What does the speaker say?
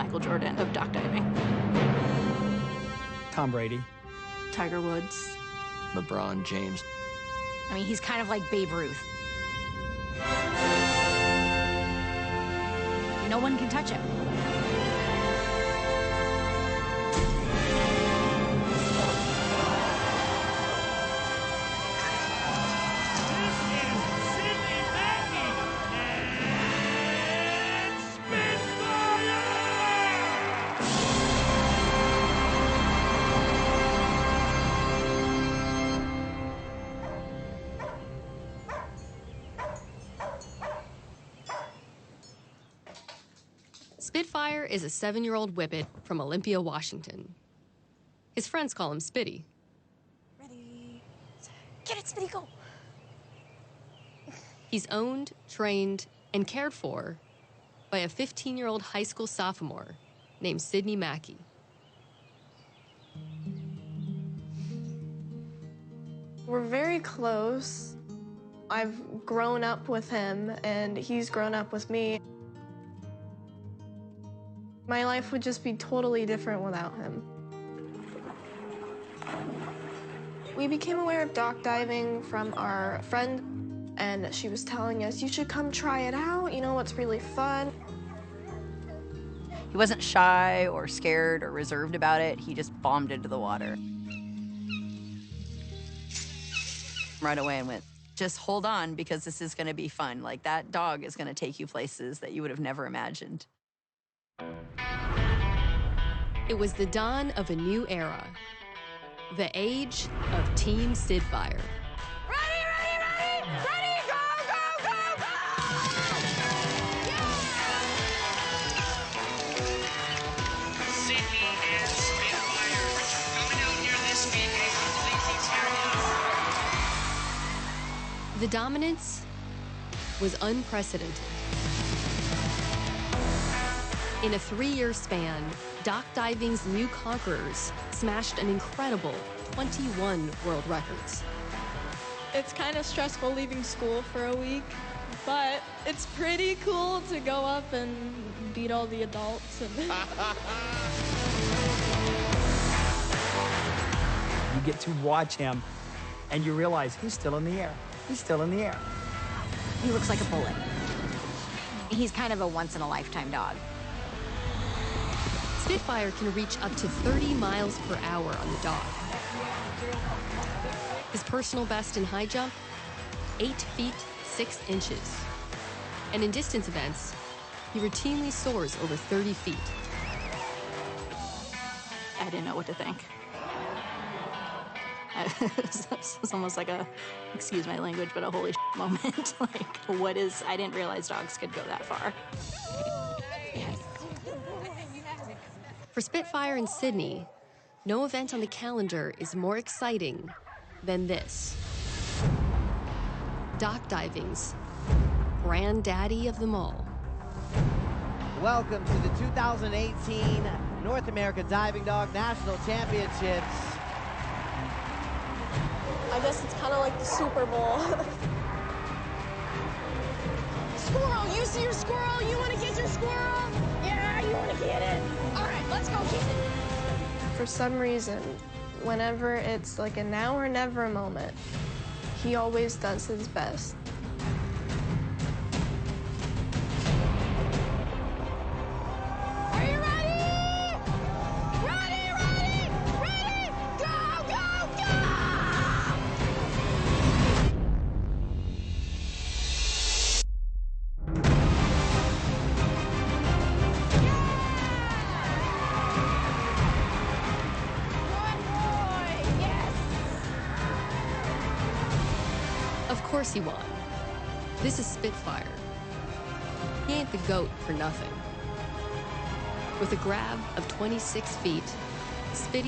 Michael Jordan of dock diving. Tom Brady. Tiger Woods. LeBron James. I mean, he's kind of like Babe Ruth. No one can touch him. Spitfire is a 7-year-old whippet from Olympia, Washington. His friends call him Spitty. Ready, get it, Spitty, go. He's owned, trained, and cared for by a 15-year-old high school sophomore named Sydney Mackey. We're very close. I've grown up with him, and he's grown up with me. My life would just be totally different without him. We became aware of dock diving from our friend, and she was telling us, you should come try it out, you know, it's really fun. He wasn't shy or scared or reserved about it. He just bombed into the water. Right away and went, just hold on because this is gonna be fun. Like, that dog is gonna take you places that you would have never imagined. It was the dawn of a new era, the age of Team Sidfire. Ready, ready, ready, ready, go, go, go, go! Sydney and Spitfire coming out here this week and completely tearing it up. The dominance was unprecedented. In a 3-year span, dock diving's new conquerors smashed an incredible 21 world records. It's kind of stressful leaving school for a week, but it's pretty cool to go up and beat all the adults. And You get to watch him, and you realize he's still in the air. He's still in the air. He looks like a bullet. He's kind of a once-in-a-lifetime dog. Spitfire can reach up to 30 miles per hour on the dock. His personal best in high jump, 8 feet 6 inches. And in distance events, he routinely soars over 30 feet. I didn't know what to think. It was almost like a, excuse my language, but a holy shit moment. Like, I didn't realize dogs could go that far. For Spitfire and Sydney, no event on the calendar is more exciting than this. Dock diving's granddaddy of them all. Welcome to the 2018 North America Diving Dog National Championships. I guess it's kind of like the Super Bowl. Squirrel, you see your squirrel? You want to get your squirrel? Yeah, you want to get it? All right, let's go get it. For some reason, whenever it's like a now or never moment, he always does his best. Are you ready? Ready, ready, ready! Go, go, go! Of course he won. This is Spitfire. He ain't the GOAT for nothing. With a grab of 26 feet, Spitty